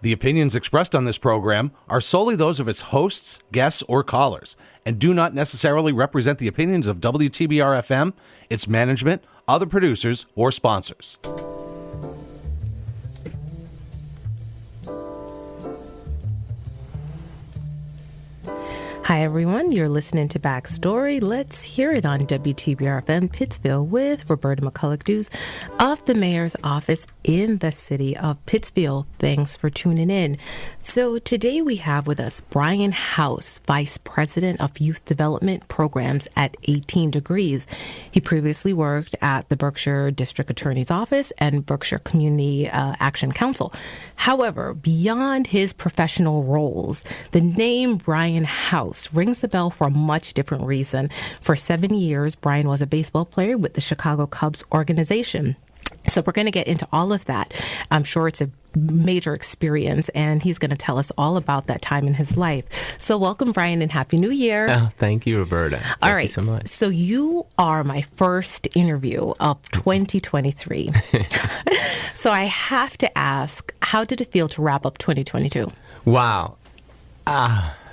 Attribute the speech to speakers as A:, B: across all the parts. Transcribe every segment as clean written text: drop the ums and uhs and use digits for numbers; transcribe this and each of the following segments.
A: The opinions expressed on this program are solely those of its hosts, guests, or callers, and do not necessarily represent the opinions of WTBR-FM, its management, other producers, or sponsors.
B: Hi, everyone. You're listening to Backstory. Let's hear it on WTBR-FM Pittsfield with Roberta McCulloch-Dews of the Mayor's Office in the city of Pittsfield. Thanks for tuning in. So today we have with us Bryan House, Vice President of Youth Development Programs at 18 Degrees. He previously worked at the Berkshire District Attorney's Office and Berkshire Community Action Council. However, beyond his professional roles, the name Bryan House rings the bell for a much different reason. For 7 years, Bryan was a baseball player with the Chicago Cubs organization. So we're going to get into all of that. I'm sure it's a major experience, and he's going to tell us all about that time in his life. So welcome, Bryan, and Happy New Year.
C: Oh, thank you, Roberta.
B: All right.
C: Thank you so much.
B: So you are my first interview of 2023. So I have to ask, how did it feel to wrap up 2022?
C: Wow.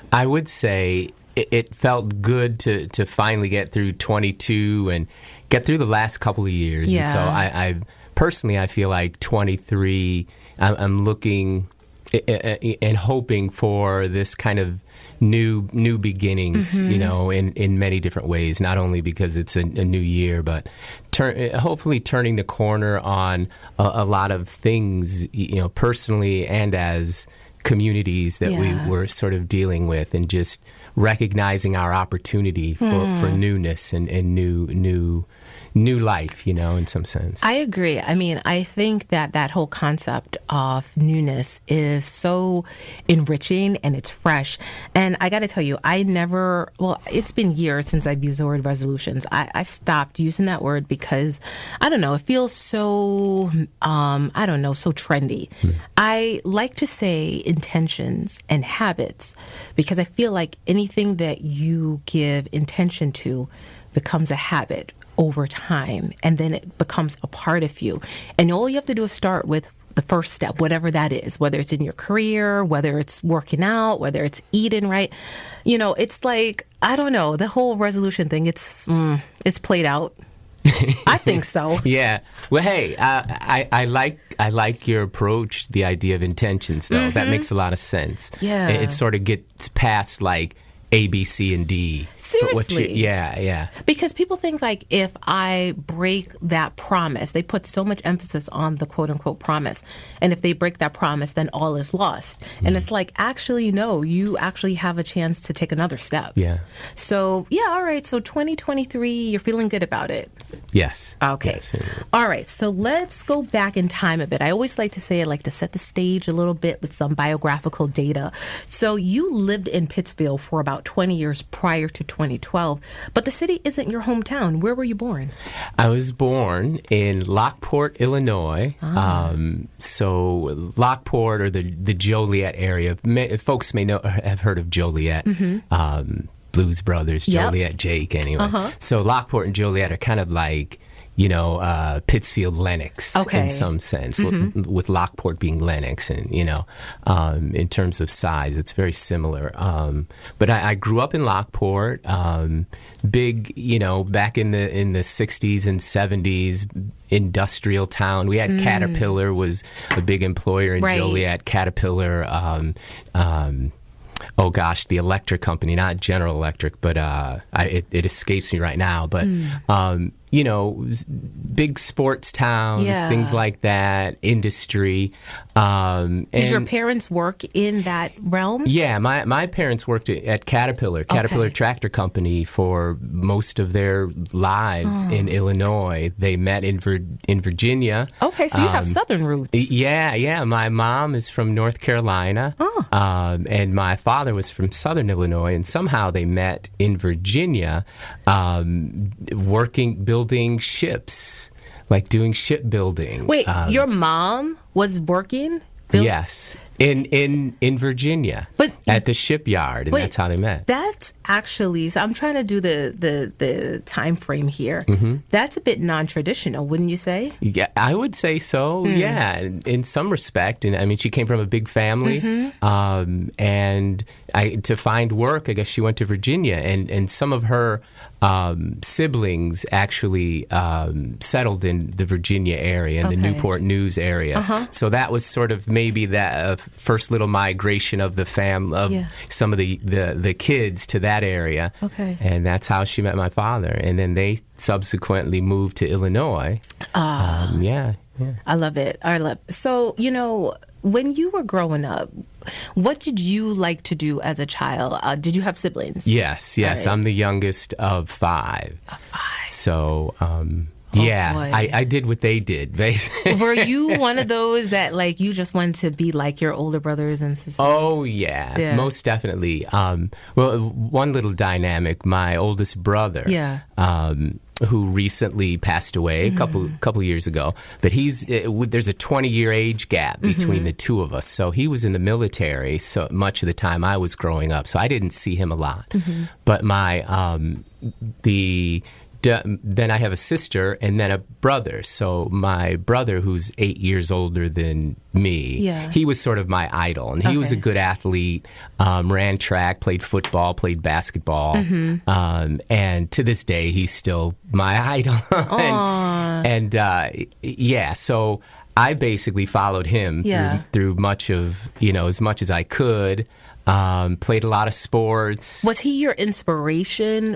C: I would say it felt good to finally get through 22 and get through the last couple of years.
B: Yeah.
C: And so I personally, I feel like 23, I'm looking and hoping for this kind of new beginnings, you know, in many different ways, not only because it's a new year, but hopefully turning the corner on a lot of things, you know, personally and as communities that we were sort of dealing with, and just recognizing our opportunity for newness and new life, you know, in some sense.
B: I agree. I mean, I think that whole concept of newness is so enriching and it's fresh. And I got to tell you, it's been years since I've used the word resolutions. I stopped using that word because, I don't know, it feels so, so trendy. I like to say intentions and habits because I feel like anything that you give intention to becomes a habit over time, and then it becomes a part of you. And all you have to do is start with the first step, whatever that is, whether it's in your career, whether it's working out, whether it's eating right. You know, it's like, I don't know, the whole resolution thing, it's played out. I think so.
C: Yeah. Well, hey, I like your approach, the idea of intentions, though. That makes a lot of sense.
B: Yeah.
C: It sort of gets past, like, A, B, C, and D.
B: Seriously.
C: Yeah.
B: Because people think, like, if I break that promise, they put so much emphasis on the quote-unquote promise. And if they break that promise, then all is lost. And it's like, actually, no, you actually have a chance to take another step.
C: Yeah.
B: So, all right. So 2023, you're feeling good about it?
C: Yes.
B: Okay.
C: Yes.
B: All right. So let's go back in time a bit. I always like to say I like to set the stage a little bit with some biographical data. So you lived in Pittsfield for about 20 years prior to 2012, but the city isn't your hometown. Where were you born?
C: I was born in Lockport, Illinois. So Lockport, or the Joliet area. Folks may have heard of Joliet. Blues Brothers, Joliet, Jake, anyway. So Lockport and Joliet are kind of like, you know, Pittsfield, Lenox in some sense, with Lockport being Lenox, and, you know, in terms of size, it's very similar. But I grew up in Lockport, big, you know, back in the 60s and 70s, industrial town. We had Caterpillar was a big employer in Joliet. Caterpillar, the electric company, not General Electric, but it escapes me right now. But you know, big sports towns, things like that, industry.
B: Did your parents work in that realm?
C: Yeah, my parents worked at Caterpillar Tractor Company for most of their lives in Illinois. They met in Virginia.
B: Okay, so you have Southern roots.
C: Yeah. My mom is from North Carolina, and my father was from Southern Illinois, and somehow they met in Virginia, building ships, like doing shipbuilding.
B: Wait, your mom was working?
C: Yes. In Virginia, at the shipyard, and that's how they met.
B: That's actually, so I'm trying to do the time frame here. That's a bit non-traditional, wouldn't you say?
C: Yeah, I would say so. Yeah, in some respect. And I mean, she came from a big family, and to find work, I guess she went to Virginia, and some of her siblings actually settled in the Virginia area, in the Newport News area. So that was sort of maybe that first little migration of the some of the kids to that area. And that's how she met my father. And then they subsequently moved to Illinois. Yeah.
B: I love it. So, when you were growing up, what did you like to do as a child? Did you have siblings?
C: Yes. Right. I'm the youngest of 5. So, I did what they did, basically.
B: Were you one of those that, like, you just wanted to be like your older brothers and sisters?
C: Oh, yeah. Most definitely. Well, one little dynamic, my oldest brother, who recently passed away a couple years ago, but there's a 20-year age gap between the two of us. So he was in the military so much of the time I was growing up, so I didn't see him a lot. But then I have a sister and then a brother. So my brother, who's 8 years older than me, he was sort of my idol. And he was a good athlete, ran track, played football, played basketball. And to this day, he's still my idol. So I basically followed him through much of, as much as I could. Played a lot of sports.
B: Was he your inspiration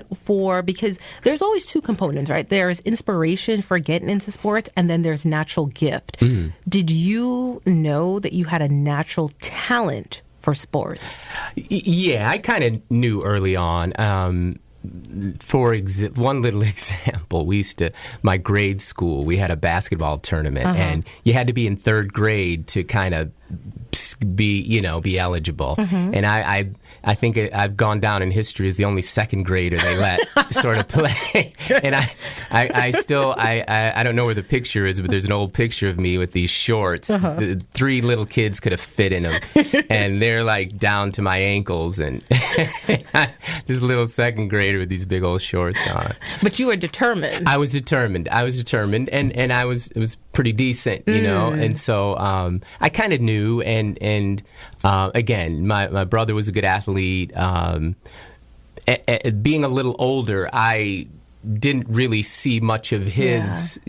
B: because there's always two components, right? There's inspiration for getting into sports, and then there's natural gift. Did you know that you had a natural talent for sports?
C: Yeah, I kind of knew early on. For one little example, my grade school, we had a basketball tournament, and you had to be in 3rd grade to kind of be eligible. And I think I've gone down in history as the only 2nd grader they let sort of play. And I still don't know where the picture is, but there's an old picture of me with these shorts. 3 little kids could have fit in them, and they're like down to my ankles, and this little 2nd grader with these big old shorts on.
B: But you were determined.
C: I was determined, and it was pretty decent, and so I kind of knew, and again, my brother was a good athlete. Being a little older, I didn't really see much of his,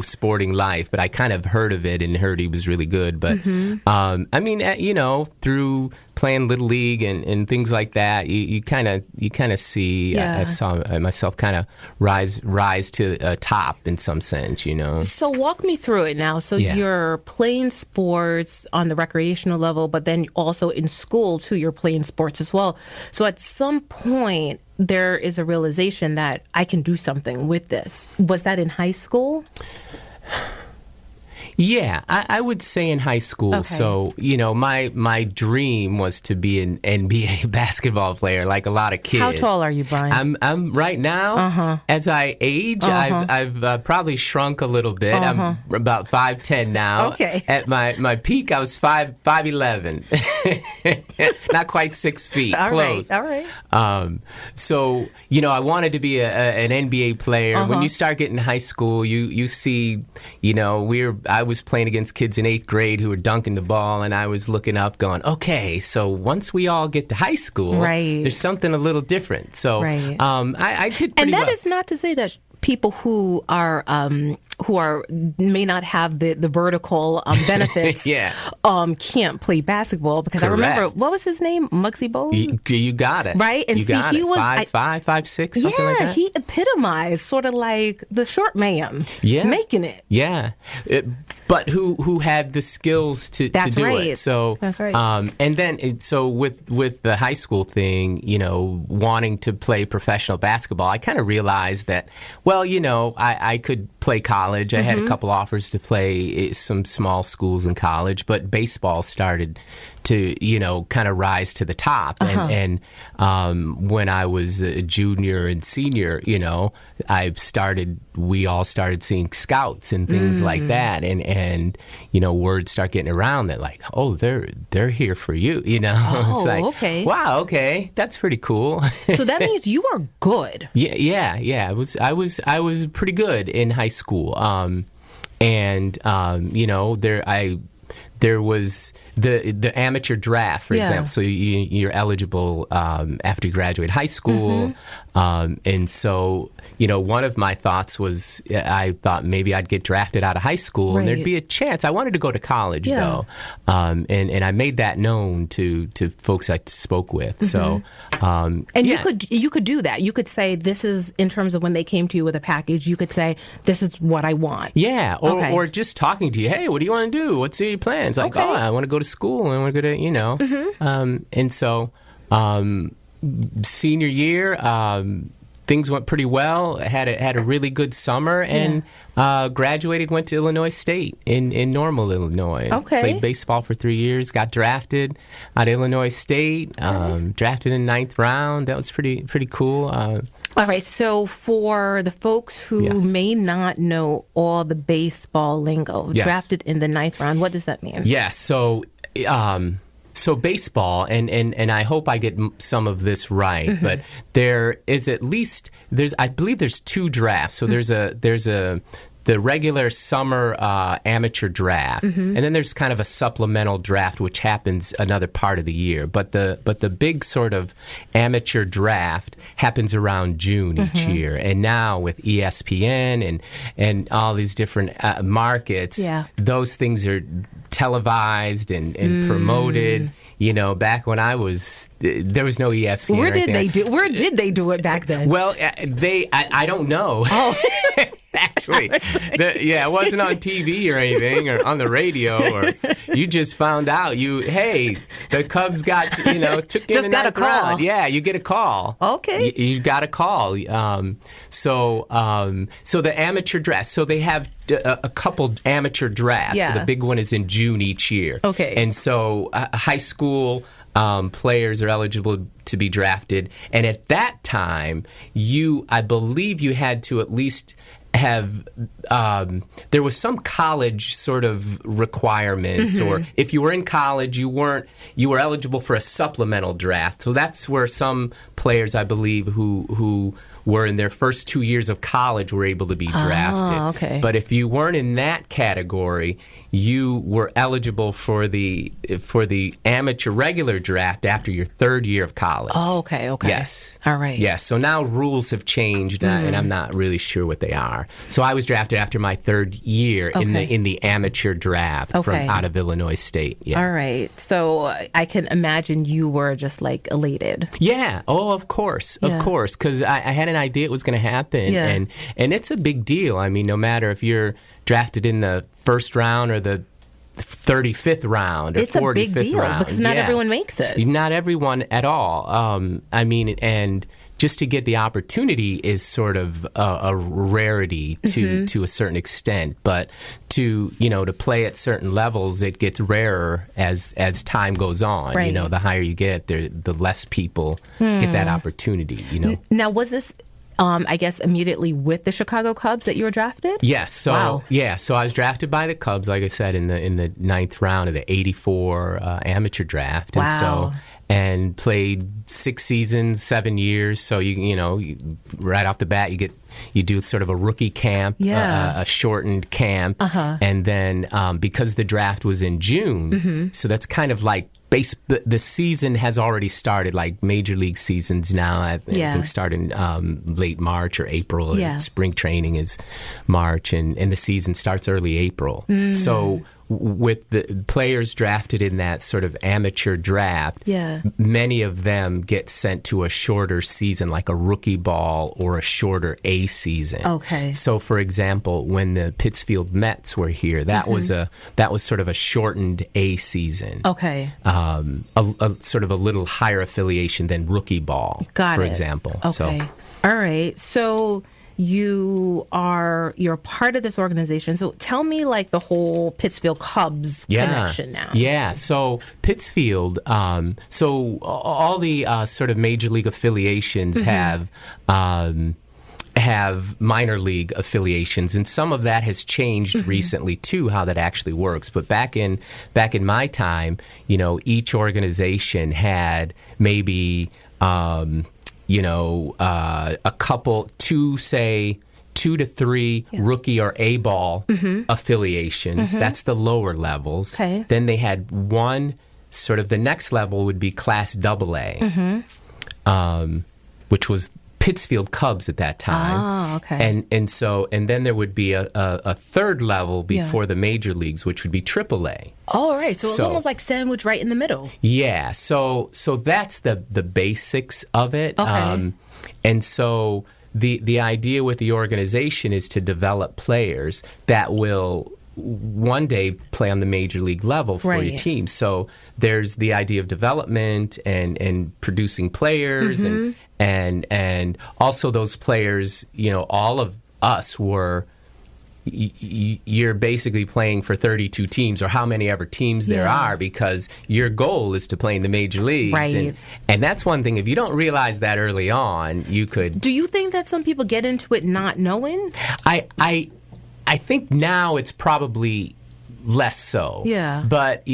C: sporting life, but I kind of heard of it and heard he was really good. But I mean, through playing Little League and things like that, you kind of see. I saw myself kind of rise to a top in some sense,
B: So walk me through it now. So you're playing sports on the recreational level, but then also in school too, you're playing sports as well. So at some point, there is a realization that I can do something with this. Was that in high school?
C: Yeah, I would say in high school.
B: Okay.
C: So, my dream was to be an NBA basketball player, like a lot of kids.
B: How tall are you, Bryan?
C: I'm right now, as I age, I've probably shrunk a little bit. I'm about 5'10" now.
B: Okay.
C: At my peak, I was 5'11". Not quite 6 feet.
B: All
C: close.
B: Right. All right.
C: So, I wanted to be an NBA player. When you start getting high school, you see, I was playing against kids in 8th grade who were dunking the ball, and I was looking up going, okay, so once we all get to high school, there's something a little different. So I did pretty well.
B: And that is not to say that people who are may not have the vertical benefits can't play basketball, because
C: Correct.
B: I remember, what was his name? Muggsy Bogues?
C: You got it.
B: Right? And
C: you
B: see,
C: got
B: he
C: it.
B: was
C: 5'6", something like that.
B: He epitomized sort of like the short man making it.
C: Yeah. But who had the skills to do it. So
B: that's right.
C: And then so with the high school thing, wanting to play professional basketball, I kind of realized that, well, I could play play college. I had a couple offers to play some small schools in college, but baseball started to, kind of rise to the top. And when I was a junior and senior, we all started seeing scouts and things like that. And word start getting around that like, oh, they're here for you,
B: Oh,
C: it's like,
B: okay.
C: wow, okay, that's pretty cool.
B: So that means you are good.
C: Yeah. I was pretty good in high school. There was the amateur draft, for example. So you're eligible after you graduate high school. And so, one of my thoughts was I thought maybe I'd get drafted out of high school and there'd be a chance. I wanted to go to college, though. And I made that known to folks I spoke with. So,
B: you could do that. You could say this is, in terms of when they came to you with a package, you could say, this is what I want.
C: Yeah. Or just talking to you. Hey, what do you want to do? What's your plans? Like, I want to go to school. I want to go to, and so senior year, things went pretty well. Had a really good summer and graduated, went to Illinois State in Normal, Illinois. Played baseball for 3 years, got drafted at Illinois State, drafted in 9th round. That was pretty cool.
B: All right, so for the folks who may not know all the baseball lingo, drafted in the 9th round, what does that mean?
C: Yeah, so baseball, and I hope I get some of this right, but there is I believe there's 2 drafts. So there's the regular summer amateur draft, and then there's kind of a supplemental draft which happens another part of the year. But the big sort of amateur draft happens around June each year. And now with ESPN and all these different markets, those things are televised and promoted. Back when I was, there was no ESPN.
B: Where did they do it back then?
C: Well, I don't know.
B: Oh.
C: Actually, it wasn't on TV or anything, or on the radio, or you just found out. The Cubs got took in
B: just got a call.
C: Round. Yeah, you get a call.
B: Okay,
C: you got a call. So the amateur draft. So they have a couple amateur drafts.
B: Yeah.
C: So the big one is in June each year.
B: Okay,
C: and so high school players are eligible to be drafted, and at that time, I believe you had to at least have there was some college sort of requirements, or if you were in college, you were eligible for a supplemental draft. So that's where some players, I believe, who were in their first 2 years of college were able to be drafted.
B: Oh, okay.
C: But if you weren't in that category, you were eligible for the amateur regular draft after your 3rd year of college.
B: Oh, okay.
C: Yes.
B: All right.
C: Yes. So now rules have changed, and I'm not really sure what they are. So I was drafted after my 3rd year in the amateur draft from out of Illinois State. Yeah.
B: All right. So I can imagine you were just like elated.
C: Yeah. Oh, of course, because I had an idea it was going to happen, and it's a big deal. I mean, no matter if you're drafted in the 1st round or the 35th round or 45th round.
B: It's a big deal because not everyone makes it.
C: Not everyone at all. And just to get the opportunity is sort of a rarity to a certain extent. But to play at certain levels, it gets rarer as time goes on.
B: Right.
C: The higher you get, the less people get that opportunity.
B: Now, was this I guess immediately with the Chicago Cubs that you were drafted?
C: Yes. So so I was drafted by the Cubs, like I said, in the 9th round of the '84 amateur draft, and played 6 seasons, 7 years. So you right off the bat you do sort of a rookie camp, a shortened camp, and then because the draft was in June, so that's kind of like the season has already started, like major league seasons now. I think start in late March or April. Spring training is March, and the season starts early April. So with the players drafted in that sort of amateur draft, many of them get sent to a shorter season, like a rookie ball or a shorter A season.
B: Okay.
C: So, for example, when the Pittsfield Mets were here, that was sort of a shortened A season.
B: Okay.
C: A sort of a little higher affiliation than rookie ball, for example.
B: Okay.
C: So,
B: all right. So you're part of this organization. So tell me like the whole Pittsfield Cubs connection now.
C: Yeah, so Pittsfield, so all the sort of major league affiliations have minor league affiliations, and some of that has changed recently too, how that actually works. But back in my time, each organization had maybe a couple, 2 to 3 rookie or A-ball affiliations. That's the lower levels.
B: Okay.
C: Then they had one, sort of the next level would be Class AA, which was Pittsfield Cubs at that time.
B: Oh, okay.
C: And then there would be a third level before the major leagues, which would be AAA.
B: Oh, right. So it's almost like sandwiched right in the middle.
C: Yeah. So that's the basics of it.
B: Okay.
C: And so the idea with the organization is to develop players that will one day play on the major league level for your team. So there's the idea of development and producing players and also those players, all of us were, you're basically playing for 32 teams or how many ever teams there are, because your goal is to play in the major leagues.
B: Right.
C: And that's one thing, if you don't realize that early on, you could...
B: Do you think that some people get into it not knowing?
C: I think now it's probably less so.
B: Yeah.
C: But,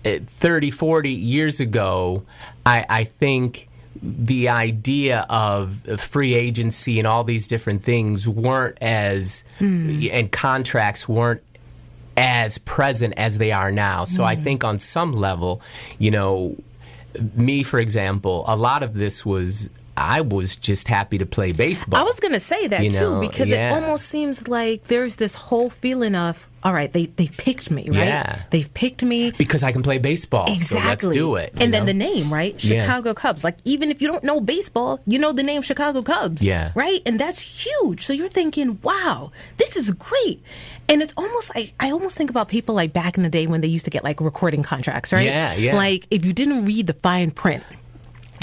C: 30, 40 years ago, I think the idea of free agency and all these different things weren't as, and contracts weren't as present as they are now. So I think on some level, me, for example, a lot of this was, I was just happy to play baseball.
B: I was going to say that too, because it almost seems like there's this whole feeling of, all right, they've picked me, right?
C: Yeah.
B: They've picked me.
C: Because I can play baseball,
B: Exactly.
C: so let's do it.
B: And then the name, right? Chicago Cubs. Like, even if you don't know baseball, you know the name Chicago Cubs, right? And that's huge. So you're thinking, wow, this is great. And it's almost like, I almost think about people like back in the day when they used to get like recording contracts, right?
C: Yeah.
B: Like, if you didn't read the fine print,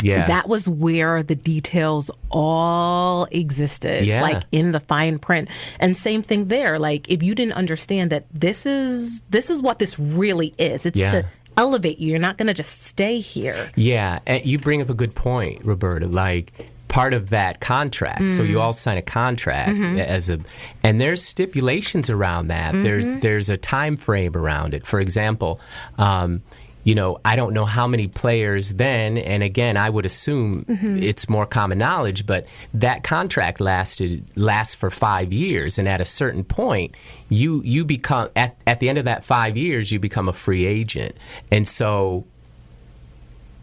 B: that was where the details all existed, like in the fine print. And same thing there. Like, if you didn't understand that this is what this really is, it's to elevate you. You're not going to just stay here. Yeah,
C: and you bring up a good point, Roberta. Like, part of that contract, so you all sign a contract and there's stipulations around that. There's a time frame around it. For example, I don't know how many players then, and again, I would assume it's more common knowledge, but that contract lasts for 5 years, and at a certain point, you become, at the end of that 5 years, you become a free agent. And so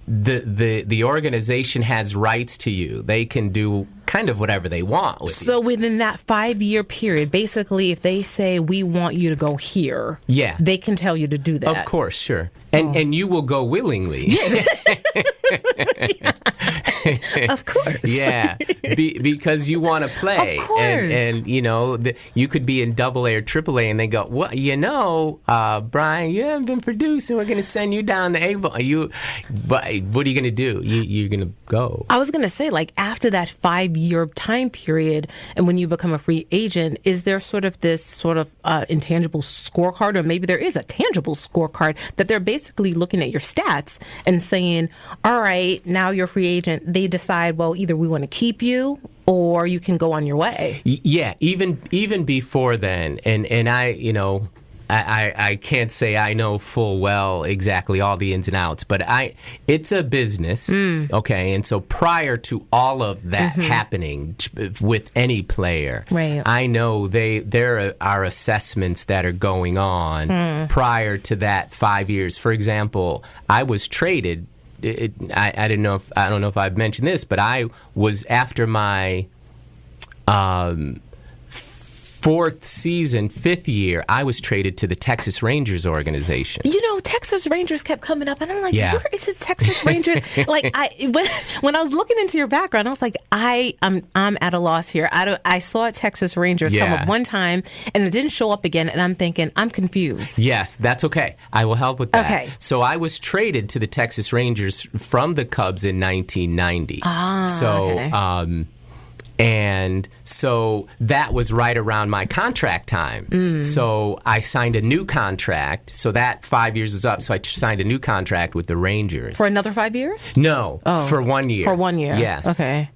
C: the organization has rights to you. They can do kind of whatever they want with you.
B: So within that 5-year period, basically, if they say, we want you to go here, they can tell you to do that.
C: Of course, sure. And you will go willingly.
B: Of course.
C: Because you want to play.
B: Of course.
C: And you could be in AA or AAA, and they go, well, Bryan, you haven't been producing. We're going to send you down to A-ball. But what are you going to do? You're going to go.
B: I was going to say, like, after that 5-year time period, and when you become a free agent, is there sort of this intangible scorecard, or maybe there is a tangible scorecard that they're basically looking at your stats and saying, all right, now you're a free agent. They decide, well, either we want to keep you or you can go on your way.
C: Yeah, even before then, and I can't say I know full well exactly all the ins and outs, but it's a business, okay? And so prior to all of that happening with any player, I know there are assessments that are going on prior to that 5 years. For example, I was traded. I don't know if I've mentioned this, but I was, after my fourth season, 5th year, I was traded to the Texas Rangers organization.
B: Texas Rangers kept coming up, and I'm like, where is it, Texas Rangers? Like, when I was looking into your background, I was like, I'm at a loss here. I saw Texas Rangers come up one time, and it didn't show up again, and I'm thinking, I'm confused.
C: Yes, that's okay. I will help with that.
B: Okay.
C: So I was traded to the Texas Rangers from the Cubs in 1990.
B: Okay.
C: And so that was right around my contract time. So I signed a new contract. So that 5 years is up. So I signed a new contract with the Rangers.
B: For another 5 years?
C: No, for 1 year.
B: For 1 year.
C: Yes.
B: Okay.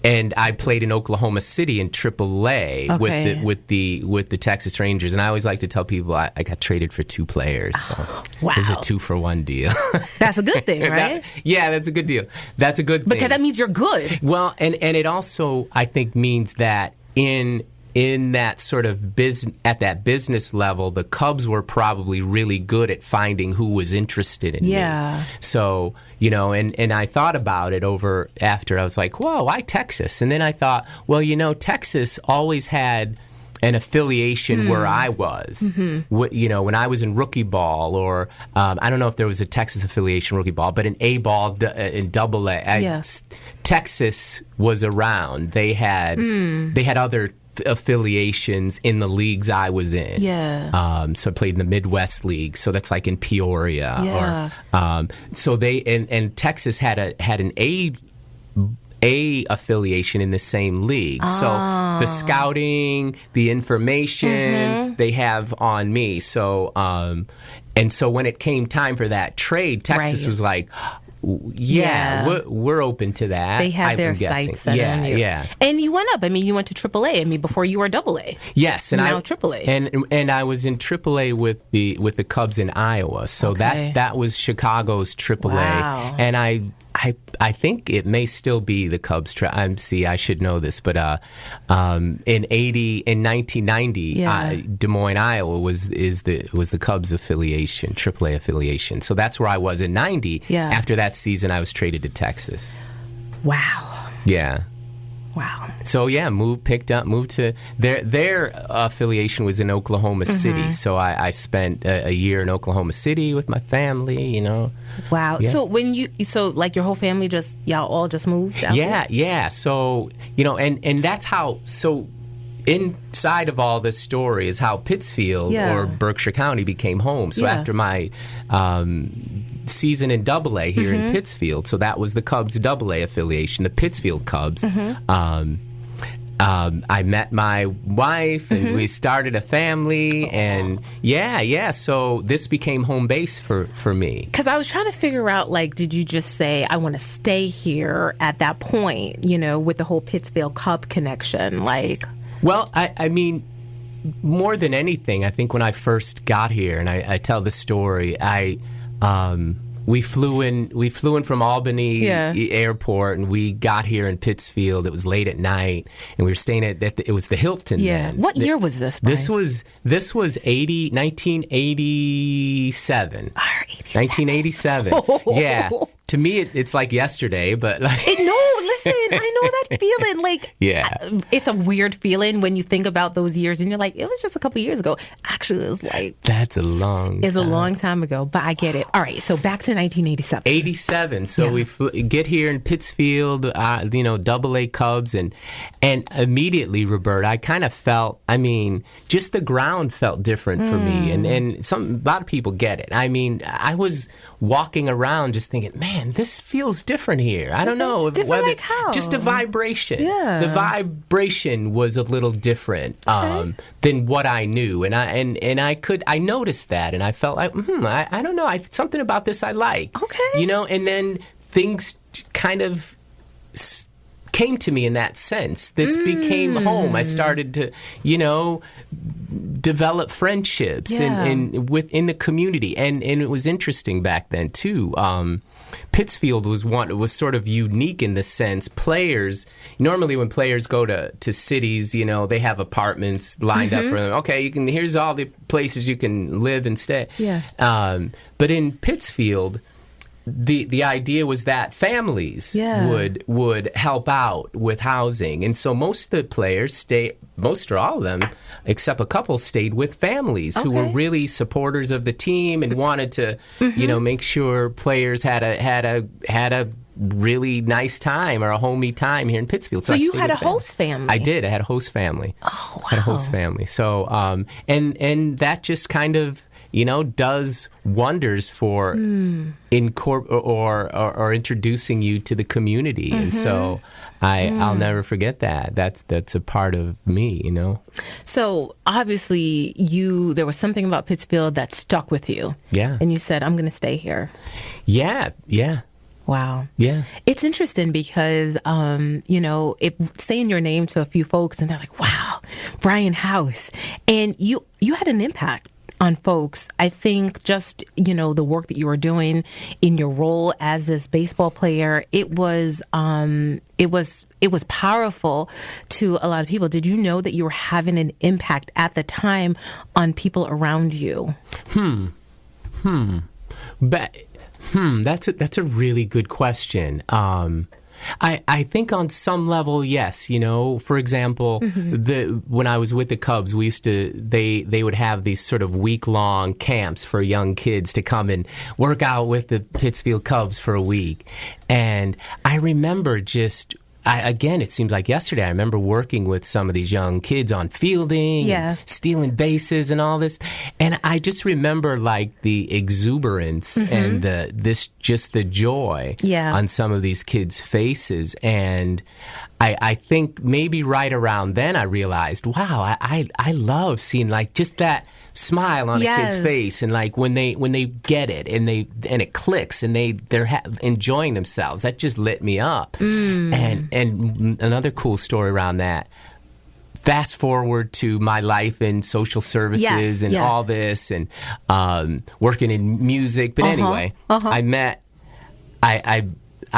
C: And I played in Oklahoma City in AAA
B: Okay.
C: with the Texas Rangers. And I always like to tell people I got traded for 2 players. So
B: Wow.
C: it was a 2-for-1 deal.
B: That's a good thing, right?
C: That's a good deal. That's a good thing.
B: Because that means you're good.
C: Well, and it also, I think, means that in that sort of at that business level, the Cubs were probably really good at finding who was interested in me. So, and I thought about it after. I was like, whoa, why Texas? And then I thought, well, Texas always had an affiliation where I was. When I was in rookie ball, or I don't know if there was a Texas affiliation rookie ball, but in A ball, in Double A, Texas was around. They had other affiliations in the leagues I was in. So I played in the Midwest League. So that's like in Peoria. So they and Texas had an A affiliation in the same league. So the scouting, the information they have on me. So and so when it came time for that trade, Texas was like, we're open to that.
B: They had their sights set on you. And you went up. I mean, you went to AAA. Before you were AA.
C: Yes, and
B: now AAA.
C: And I was in AAA with the Cubs in Iowa. So that was Chicago's AAA.
B: Wow.
C: And I think it may still be the Cubs. I should know this, but in 1990, Des Moines, Iowa was the Cubs affiliation, AAA affiliation. So that's where I was in 90. After that season, I was traded to Texas.
B: Wow.
C: Yeah.
B: Wow.
C: So moved to their affiliation was in Oklahoma City. So I spent a year in Oklahoma City with my family.
B: Wow.
C: Yeah.
B: So like your whole family y'all all just moved out there?
C: Yeah. So and that's how. So inside of all this story is how Pittsfield or Berkshire County became home. So after my season in AA here in Pittsfield, so that was the Cubs AA affiliation, the Pittsfield Cubs. I met my wife and we started a family, and so this became home base for me.
B: Because I was trying to figure out, like, did you just say, I want to stay here at that point, with the whole Pittsfield Cub connection? Like,
C: well, I mean, more than anything, I think when I first got here, and I tell this story, we flew in from Albany Airport, and we got here in Pittsfield. It was late at night, and we were staying it was the Hilton. Then.
B: What year was this, Bryan?
C: This was 1987. 1987. Yeah. To me, it's like yesterday, but like...
B: No, listen, I know that feeling. Like, it's a weird feeling when you think about those years, and you're like, it was just a couple years ago. Actually, it was like...
C: That's a long
B: It's a long time ago, but I get it. All right, so back to 1987.
C: 87. So we get here in Pittsfield, AA Cubs, and immediately, Roberta, I kind of felt, just the ground felt different for me, and a lot of people get it. I was walking around just thinking, man, this feels different here. I don't know
B: whether like how?
C: Just a vibration.
B: Yeah.
C: The vibration was a little different than what I knew, and I noticed that, and I felt like, I don't know, something about this I like.
B: Okay.
C: And then things kind of came to me in that sense. This became home. I started to, develop friendships within the community, and it was interesting back then too. Pittsfield was sort of unique in the sense players normally when players go to cities, they have apartments lined up for them. Okay, here's all the places you can live and stay. But in Pittsfield, the idea was that families would help out with housing, and so most of the players most or all of them, except a couple, stayed with families who were really supporters of the team and wanted to, make sure players had a really nice time or a homey time here in Pittsfield.
B: So you had a host family.
C: I did. I had a host family.
B: Oh, wow.
C: I had a host family. So and that just kind of does wonders for or introducing you to the community. And so I'll never forget that. That's a part of me,
B: So obviously there was something about Pittsfield that stuck with you.
C: Yeah.
B: And you said, I'm going to stay here.
C: Yeah.
B: Wow.
C: Yeah.
B: It's interesting because, if saying your name to a few folks and they're like, wow, Bryan House. And you had an impact on folks. I think just, the work that you were doing in your role as this baseball player, it was powerful to a lot of people. Did you know that you were having an impact at the time on people around you?
C: That's a really good question. I think on some level, yes. For example, when I was with the Cubs, we used to they would have these sort of week-long camps for young kids to come and work out with the Pittsfield Cubs for a week. And I remember again, it seems like yesterday, I remember working with some of these young kids on fielding, and stealing bases and all this. And I just remember like the exuberance and the joy on some of these kids' faces. And I think maybe right around then I realized, wow, I love seeing like just that smile on a kid's face, and like when they get it and it clicks and they're enjoying themselves. That just lit me up. And another cool story around that. Fast forward to my life in social services and all this, and working in music. But anyway, I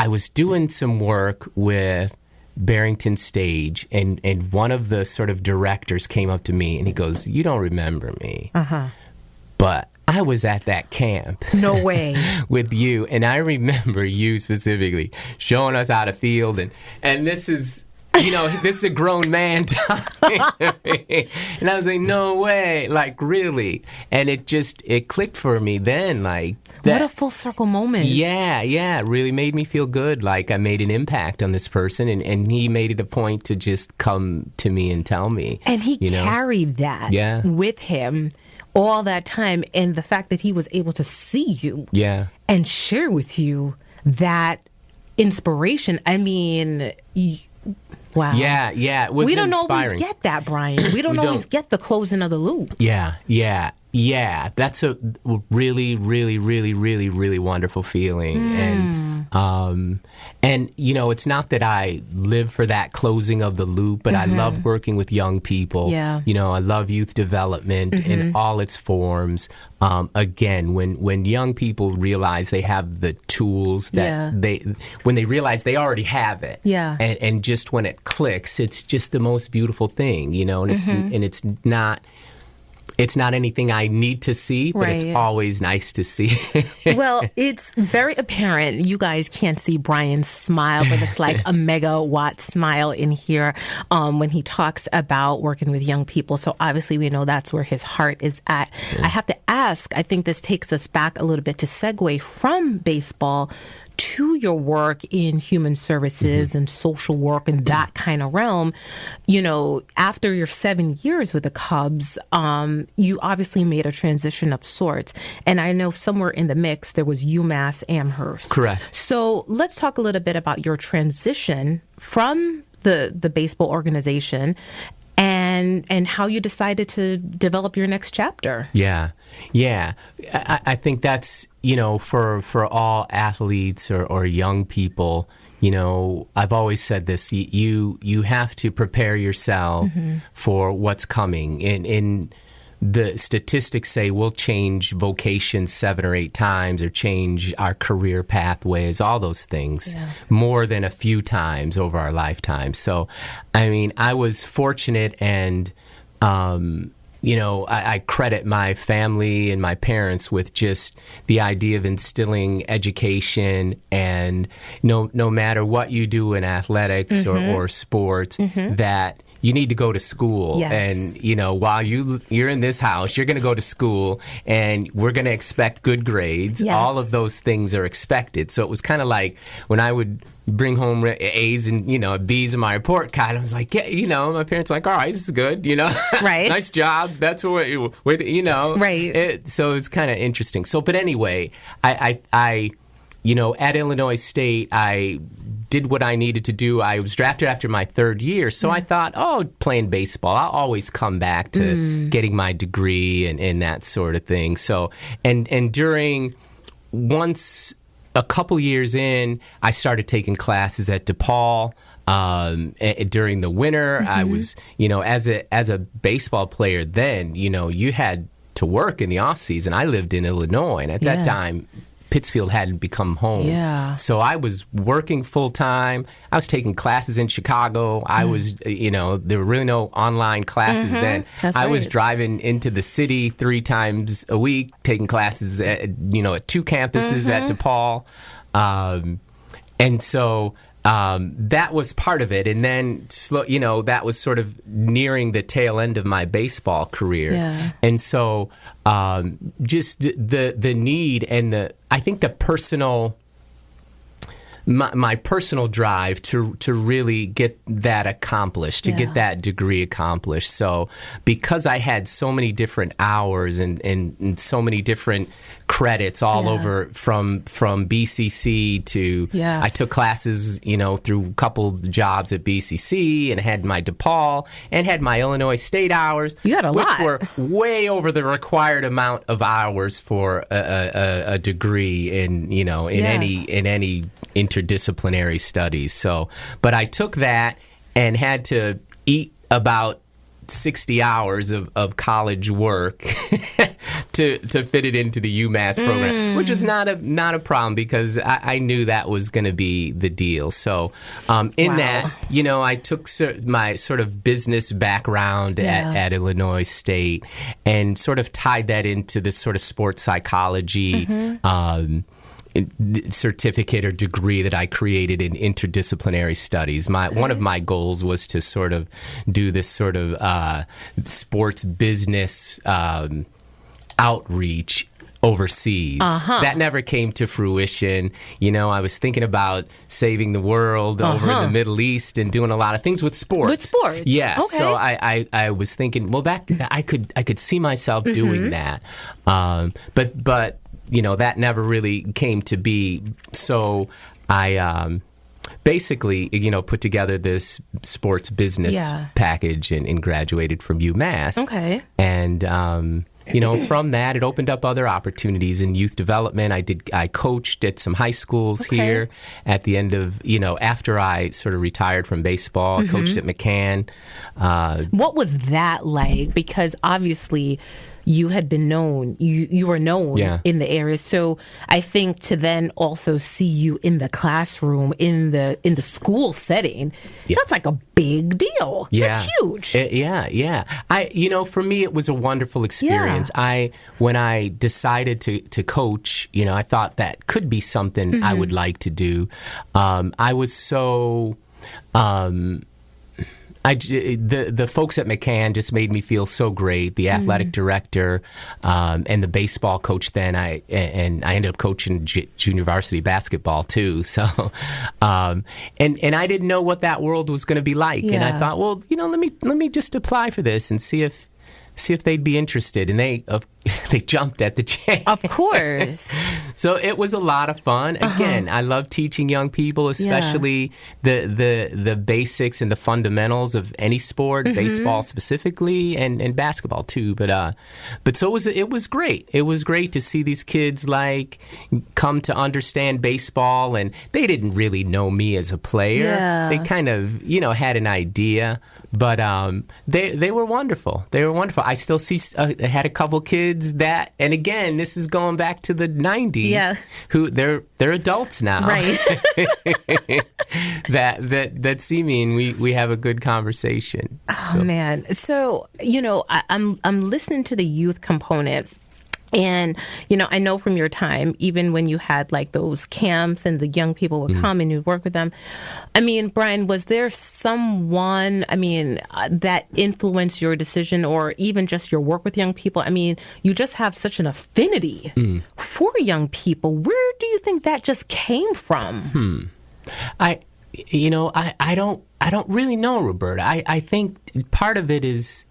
C: was doing some work with Barrington Stage, and one of the sort of directors came up to me and he goes, "You don't remember me, but I was at that camp."
B: No way.
C: With you, and I remember you specifically showing us how to field, and this is this is a grown man talking to me. And I was like, no way, like really. And it clicked for me then, like that.
B: What a full circle moment.
C: Yeah, it really made me feel good, like I made an impact on this person, and he made it a point to just come to me and tell me.
B: And he carried that with him all that time, and the fact that he was able to see you and share with you that inspiration. I mean, wow.
C: Yeah, it was
B: We don't
C: inspiring.
B: always get that, Bryan. We don't always get the closing of the loop.
C: Yeah. That's a really, really, really, really, really wonderful feeling. And it's not that I live for that closing of the loop, but I love working with young people.
B: Yeah.
C: I love youth development in all its forms. Again, when young people realize they have the tools that when they realize they already have it, and just when it clicks, it's just the most beautiful thing, and it's not anything I need to see, but it's always nice to see.
B: Well, it's very apparent. You guys can't see Bryan's smile, but it's like a megawatt smile in here when he talks about working with young people. So obviously we know that's where his heart is at. I have to ask, I think this takes us back a little bit to segue from baseball to your work in human services and social work and that kind of realm. After your 7 years with the Cubs, you obviously made a transition of sorts. And I know somewhere in the mix there was UMass Amherst.
C: Correct.
B: So let's talk a little bit about your transition from the baseball organization and how you decided to develop your next chapter.
C: Yeah. I think that's, for all athletes or young people, I've always said this, you have to prepare yourself for what's coming. In the statistics say we'll change vocations 7 or 8 times or change our career pathways, all those things, more than a few times over our lifetime. So, I mean, I was fortunate and, I credit my family and my parents with just the idea of instilling education, and no matter what you do in athletics or sports, that you need to go to school.
B: Yes.
C: And, you know, while you're in this house, you're going to go to school and we're going to expect good grades.
B: Yes.
C: All of those things are expected. So it was kind of like when I would bring home A's and, you know, B's in my report card, I was like, yeah, you know, my parents were like, all right, this is good, you know.
B: Right.
C: Nice job. That's what, you know.
B: Right.
C: So it's kind of interesting. So, but anyway, I you know, at Illinois State, I did what I needed to do. I was drafted after my third year, so I thought, playing baseball, I'll always come back to getting my degree and that sort of thing. So, and once a couple years in, I started taking classes at DePaul. During the winter, I was, you know, as a baseball player then, you know, you had to work in the off season. I lived in Illinois, and at that time, Pittsfield hadn't become home.
B: Yeah.
C: So I was working full time. I was taking classes in Chicago. I was, you know, there were really no online classes then.
B: That's
C: I was
B: right.
C: driving into the city 3 times a week, taking classes at, you know, at 2 campuses at DePaul. And so that was part of it. And then, you know, that was sort of nearing the tail end of my baseball career.
B: Yeah.
C: And so just the need and I think the personal, my personal drive to really get that accomplished, to get that degree accomplished. So because I had so many different hours and so many different credits all over from BCC to I took classes, you know, through a couple jobs at BCC and had my DePaul and had my Illinois State hours.
B: You had a lot.
C: Which were way over the required amount of hours for a degree in, you know, in any interdisciplinary studies. So, but I took that and had to eat about 60 hours of college work to fit it into the UMass program, which is not a problem because I knew that was going to be the deal. So that, you know, I took my sort of business background at Illinois State and sort of tied that into this sort of sports psychology certificate or degree that I created in interdisciplinary studies. One of my goals was to sort of do this sort of sports business outreach overseas. That never came to fruition. You know, I was thinking about saving the world over in the Middle East and doing a lot of things with sports.
B: With sports?
C: Yeah.
B: Okay.
C: So I was thinking, well, that I could see myself doing that. But you know, that never really came to be. So I basically, you know, put together this sports business package and graduated from UMass.
B: Okay.
C: And, you know, from that, it opened up other opportunities in youth development. I coached at some high schools here at the end of, you know, after I sort of retired from baseball, I coached at McCann.
B: What was that like? Because obviously you had been known, you were known in the area. So I think to then also see you in the classroom, in the school setting, that's like a big deal.
C: Yeah.
B: That's huge.
C: You know, for me, it was a wonderful experience. When I decided to coach, you know, I thought that could be something I would like to do. I was so... the folks at McCann just made me feel so great. The athletic director and the baseball coach then, I ended up coaching junior varsity basketball too. So, and I didn't know what that world was going to be like. And I thought, well, you know, let me just apply for this and see if they'd be interested. And they jumped at the chance.
B: Of course.
C: So it was a lot of fun. Again, I love teaching young people, especially the basics and the fundamentals of any sport, baseball specifically, and basketball too. But so it was great. It was great to see these kids like come to understand baseball, and they didn't really know me as a player.
B: Yeah.
C: They kind of, you know, had an idea. But they were wonderful. They were wonderful. I still see. I had a couple kids that, and again, this is going back to the 90s.
B: Yeah.
C: Who they're adults now.
B: Right.
C: that see me and we have a good conversation.
B: Oh man. So you know, I'm listening to the youth component. And, I know from your time, even when you had like those camps and the young people would come and you'd work with them. I mean, Bryan, was there someone, that influenced your decision or even just your work with young people? I mean, you just have such an affinity for young people. Where do you think that just came from?
C: I don't really know, Roberta. I think part of it is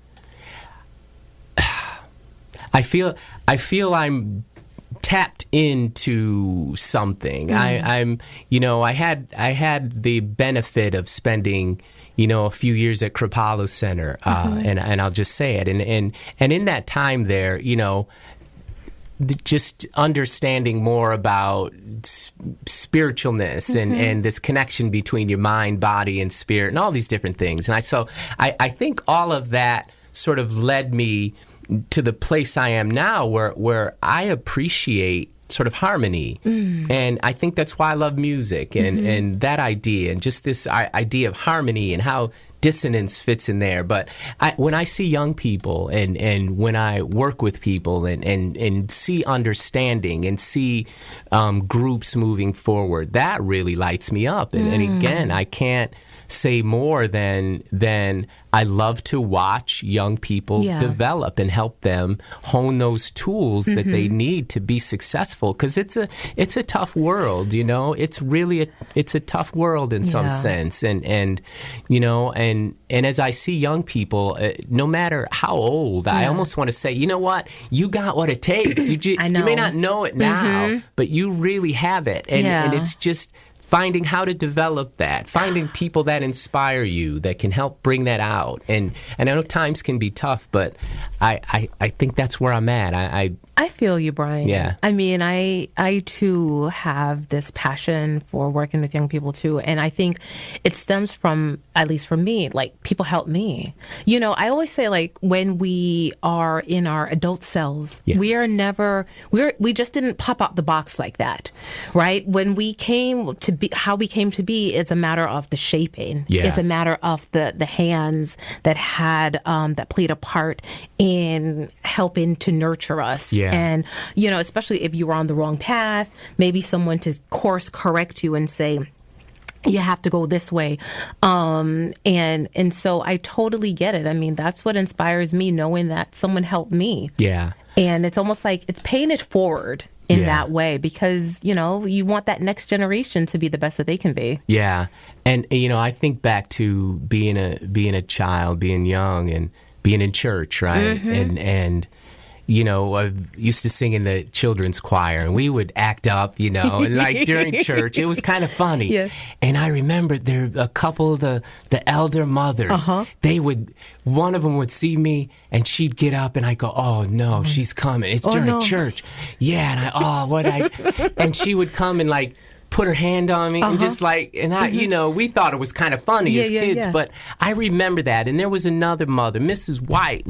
C: I feel I'm tapped into something. I had the benefit of spending, a few years at Kripalu Center, and I'll just say it. And in that time there, just understanding more about spiritualness and this connection between your mind, body, and spirit, and all these different things. And I think all of that sort of led me to the place I am now where I appreciate sort of harmony. And I think that's why I love music and that idea and just this idea of harmony and how dissonance fits in there. But when I see young people and when I work with people and see understanding and see groups moving forward, that really lights me up. And again, I can't say more than I love to watch young people develop and help them hone those tools that they need to be successful, because it's a tough world, it's really it's a tough world in some sense, and as I see young people, no matter how old, I almost want to say, you know what, you got what it takes. You may not know it now, but you really have it, and it's just finding how to develop that, finding people that inspire you, that can help bring that out. And I know times can be tough, but I think that's where I'm at.
B: I feel you, Bryan.
C: Yeah.
B: I mean, I too have this passion for working with young people too. And I think it stems from, at least for me, like people help me. I always say, like, when we are in our adult selves, we just didn't pop out the box like that, right? When we came to be, how we came to be, it's a matter of the shaping.
C: Yeah.
B: It's a matter of the hands that had, that played a part in helping to nurture us.
C: Yeah.
B: And, especially if you were on the wrong path, maybe someone to course correct you and say, you have to go this way. And so I totally get it. I mean, that's what inspires me, knowing that someone helped me.
C: Yeah.
B: And it's almost like it's paying it forward in that way, because, you want that next generation to be the best that they can be.
C: Yeah. And, I think back to being a child, being young and being in church, right? And I used to sing in the children's choir, and we would act up, and like during church, it was kind of funny.
B: Yeah.
C: And I remember there a couple of the elder mothers, one of them would see me and she'd get up and I go, oh no, she's coming. It's during church. Yeah. And and she would come and like put her hand on me and just like, and I, we thought it was kind of funny as kids, but I remember that. And there was another mother, Miss White.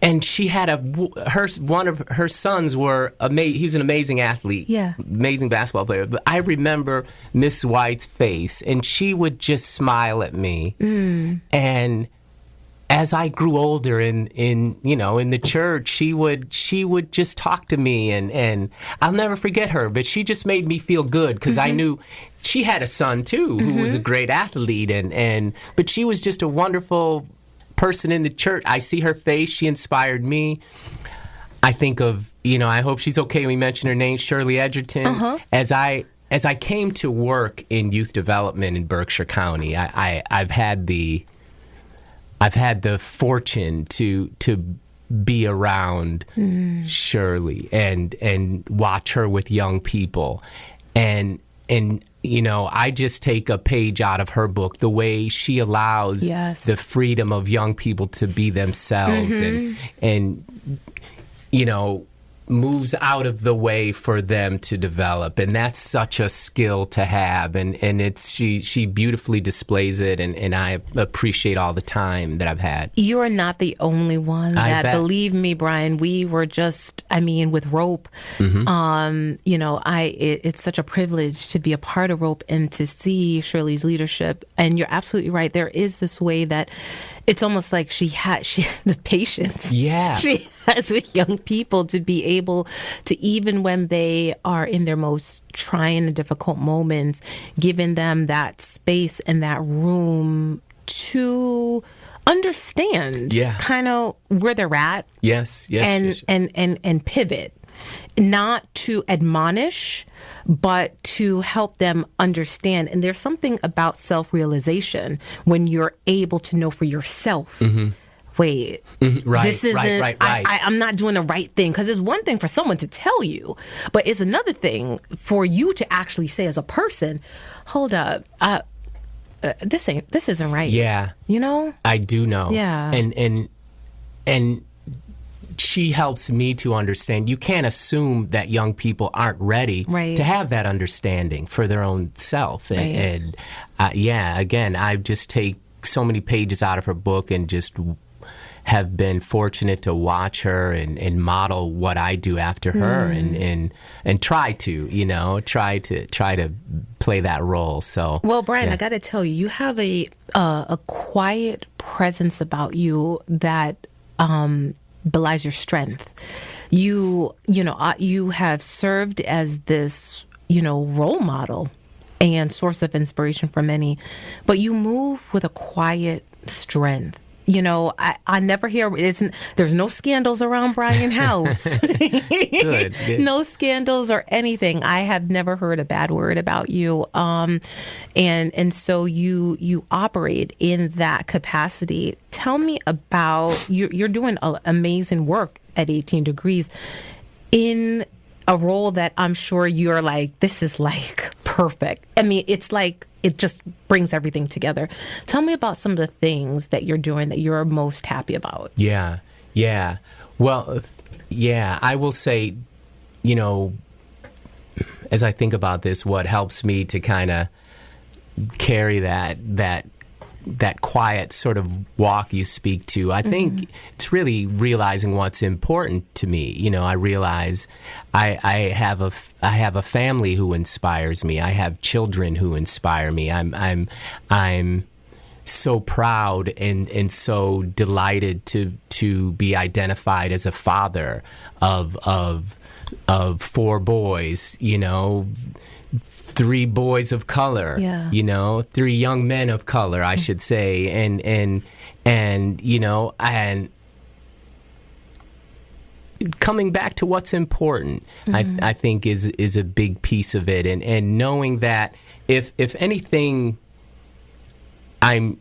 C: And she had one of her sons were he's an amazing athlete, amazing basketball player. But I remember Miss White's face, and she would just smile at me. And as I grew older in the church, she would just talk to me, and I'll never forget her. But she just made me feel good, because I knew she had a son too who was a great athlete, but she was just a wonderful person in the church. I see her face. She inspired me. I think of, I hope she's okay we mention her name, Shirley Edgerton. As I came to work in youth development in Berkshire County, I've had the fortune to be around Shirley and watch her with young people, and I just take a page out of her book, the way she allows the freedom of young people to be themselves and moves out of the way for them to develop. And that's such a skill to have. And it's she beautifully displays it, and I appreciate all the time that I've had.
B: You are not the only one that, believe me, Bryan, we were just, with ROPE, it's such a privilege to be a part of ROPE and to see Shirley's leadership. And you're absolutely right. There is this way that it's almost like she the patience.
C: Yeah.
B: She has with young people to be able to, even when they are in their most trying and difficult moments, giving them that space and that room to understand kind of where they're at.
C: Yes.
B: And pivot, not to admonish, but to help them understand. And there's something about self-realization when you're able to know for yourself, wait,
C: Right,
B: this isn't,
C: right.
B: I'm not doing the right thing. Because it's one thing for someone to tell you, but it's another thing for you to actually say as a person, hold up, this isn't right.
C: Yeah.
B: You know?
C: I do know.
B: Yeah.
C: And she helps me to understand you can't assume that young people aren't ready to have that understanding for their own self.
B: Right.
C: And again, I just take so many pages out of her book and just have been fortunate to watch her and model what I do after her and try to play that role. So
B: well, Bryan, I got to tell you, you have a quiet presence about you that belies your strength. You have served as this, role model and source of inspiration for many, but you move with a quiet strength. I never hear, there's no scandals around Bryan House.
C: Good.
B: No scandals or anything. I have never heard a bad word about you. And so you operate in that capacity. Tell me about, you're doing amazing work at 18 Degrees in a role that I'm sure you're like, this is like perfect. I mean, it's like, it just brings everything together. Tell me about some of the things that you're doing that you're most happy about.
C: Yeah. Well, I will say, as I think about this, what helps me to kind of carry that quiet sort of walk you speak to, I think it's really realizing what's important to me. I realize I have a family who inspires me. I have children who inspire me. I'm so proud and so delighted to be identified as a father of 4 boys, 3 boys of color, 3 young men of color, I should say, and coming back to what's important, I think is a big piece of it, and knowing that if anything I'm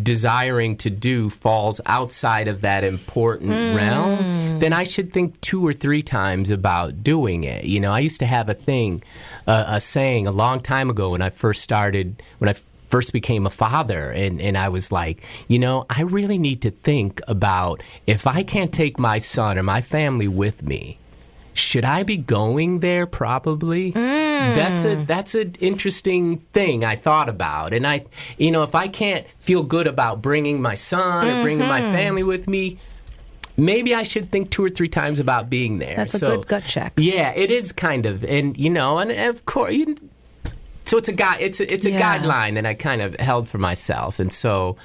C: desiring to do falls outside of that important realm, then I should think 2 or 3 times about doing it. I used to have a saying a long time ago when I first became a father, and I was like, I really need to think about, if I can't take my son or my family with me, should I be going there? Probably. That's an interesting thing I thought about. And if I can't feel good about bringing my son or bringing my family with me, maybe I should think 2 or 3 times about being there.
B: That's a good gut check.
C: Yeah, it is kind of, and of course, so it's a guideline that I kind of held for myself, and so.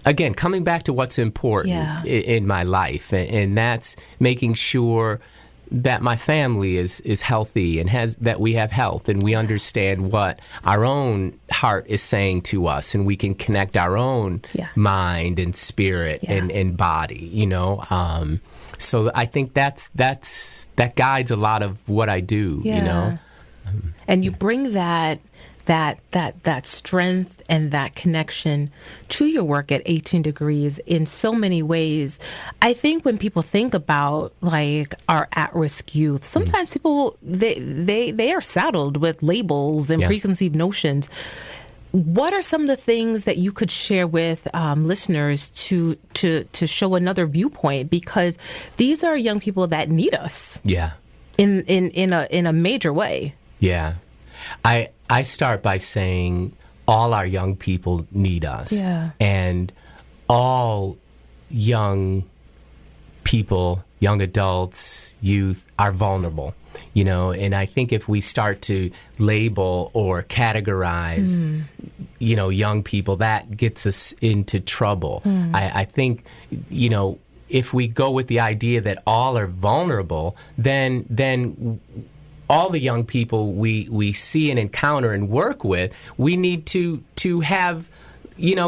C: Again, coming back to what's important in my life, and that's making sure that my family is healthy and that we have health and we understand what our own heart is saying to us, and we can connect our own mind and spirit and body, so I think that guides a lot of what I do,
B: And you bring that strength and that connection to your work at 18 Degrees in so many ways. I think when people think about like our at-risk youth, sometimes people they are saddled with labels and preconceived notions. What are some of the things that you could share with listeners to show another viewpoint? Because these are young people that need us.
C: Yeah.
B: In a major way.
C: Yeah. I start by saying all our young people need us. Yeah. And all young people, young adults, youth are vulnerable. And I think if we start to label or categorize, young people, that gets us into trouble. I think, if we go with the idea that all are vulnerable, then all the young people we see and encounter and work with, we need to have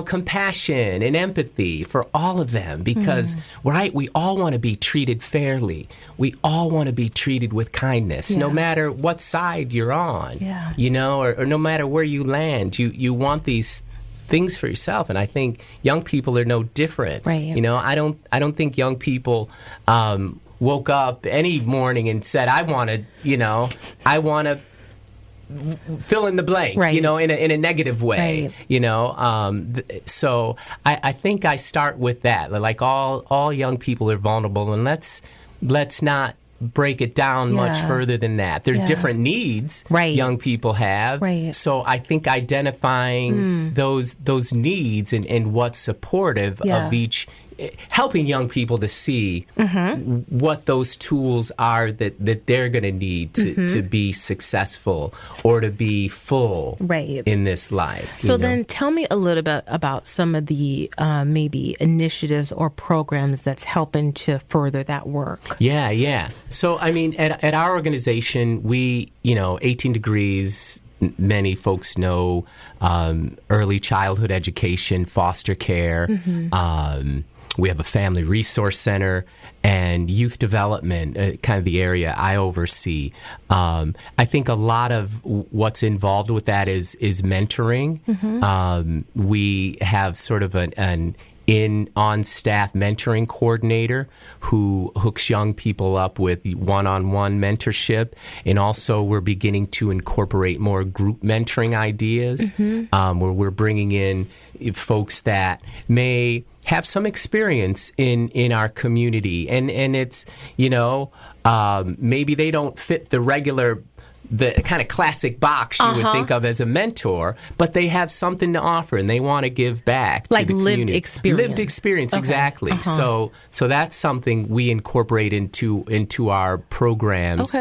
C: compassion and empathy for all of them, because right, we all want to be treated fairly. We all want to be treated with kindness, no matter what side you're on. Or no matter where you land. You want these things for yourself, and I think young people are no different.
B: Right.
C: I don't think young people woke up any morning and said, I want to fill in the blank,
B: right.
C: In a negative way,
B: right.
C: So I think I start with that. Like all young people are vulnerable, and let's not break it down much further than that. There are different needs young people have.
B: Right.
C: So I think identifying those needs and what's supportive of each, helping young people to see what those tools are that they're going to need to be successful or to be full in this life.
B: So then tell me a little bit about some of the maybe initiatives or programs that's helping to further that work.
C: Yeah. So, I mean, at our organization, we, 18 Degrees, many folks know, early childhood education, foster care, we have a family resource center and youth development, kind of the area I oversee. I think a lot of what's involved with that is mentoring. We have sort of an on-staff mentoring coordinator who hooks young people up with one-on-one mentorship. And also we're beginning to incorporate more group mentoring ideas, where we're bringing in folks that may have some experience in our community. And it's, maybe they don't fit the kind of classic box you would think of as a mentor, but they have something to offer and they want to give back to the community. Lived experience,
B: okay.
C: Exactly. So that's something we incorporate into our programs